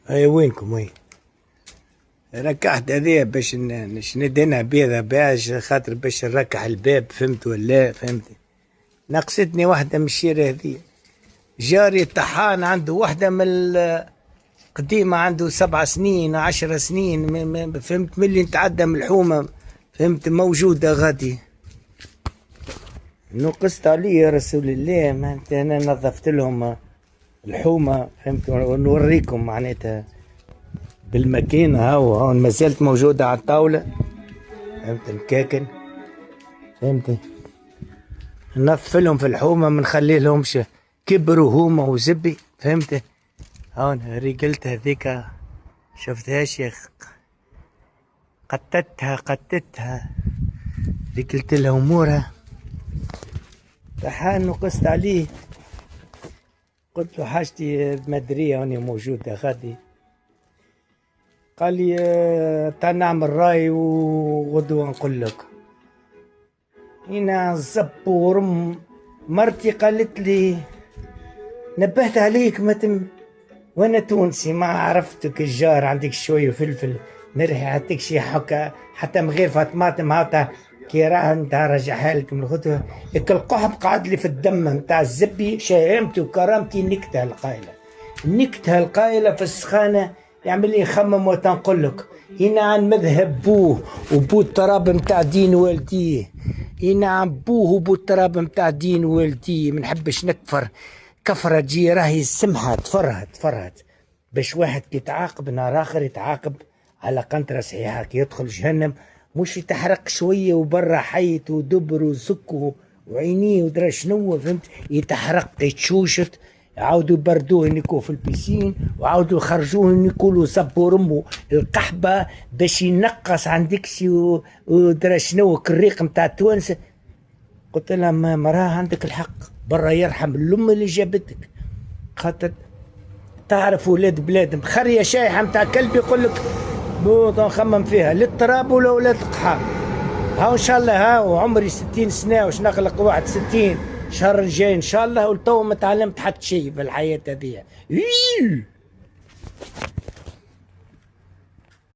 اي وينكم وين؟ ركحت هذيا باش ندهنها بيضة باش خاطر باش نركح الباب، فهمت ولا فهمت؟ ناقصتني واحدة من الشيرة هذي. جاري طحان عنده واحدة من قديمة، عنده 7 سنين 10 سنين، فهمت؟ ملي نتعدى من الحومة، فهمت؟ موجودة غادي. نقصت عليه يا رسول الله، ما انا نظفت لهم الحومة، فهمت؟ ونوريكم معناتها بالماكينة، هاو ما زالت موجودة على الطاولة، فهمت؟ مكاكن، فهمت؟ ننظف في الحومة، ما نخلي لهمش كبروا هما وزبي، فهمت؟ هون رجلت هذيك شفتهاش يا قتتها رجلت لها امورها. طحان نقصت عليه، قلت له حاجتي مدرية هوني موجودة غادي. قال لي تعال نعمل راي وغدوة نقول لك. هنا الزبور مرتي قالت لي نبهت عليك وانا تونسي ما عرفتك الجار، عندك شوية فلفل مرحي، عندك شي حكا حتى من غير طماطم هاتا كي راه نتاع رجعها لك من الغدوة. القحب قعد لي في الدم نتاع الزبي، شهامتي وكرامتي نكتها القايلة في السخانة، يعمل لي يخمم وتنقول لك. هنا عن مذهب بوه وبو التراب متاع دين والديه، هنا عن بوه وبو التراب متاع دين والديه. منحبش نكفر كفرة تجي راهي السمحة تفرهد باش واحد كي يتعاقب نهار اخر يتعاقب على قنطرة صحيحة، كي يدخل جهنم مش يتحرق شوية وبرا حيط ودبر وزكه وعينيه ودرا شنو، فهمت؟ يتحرق يتشوشت، عاودوا يبردوه نيكو في البيسين، وعاودوا يخرجوه نيكولو صبوا رمو القحبة باش ينقص عن ديكسي ودرا شنو كالريق متاع التوانسة. قلت لها مراه عندك الحق، برا يرحم الام اللي جابتك، خاطر تعرف ولاد بلاد مخريه شايحه متاع كلب يقول لك نخمم فيها للتراب ولا ولاد القحام. ها ان شاء الله، ها وعمري 60 سنه واش نخلق 61 شهر الجاي ان شاء الله، ولتو ما تعلمت حتى شيء في الحياه هذه.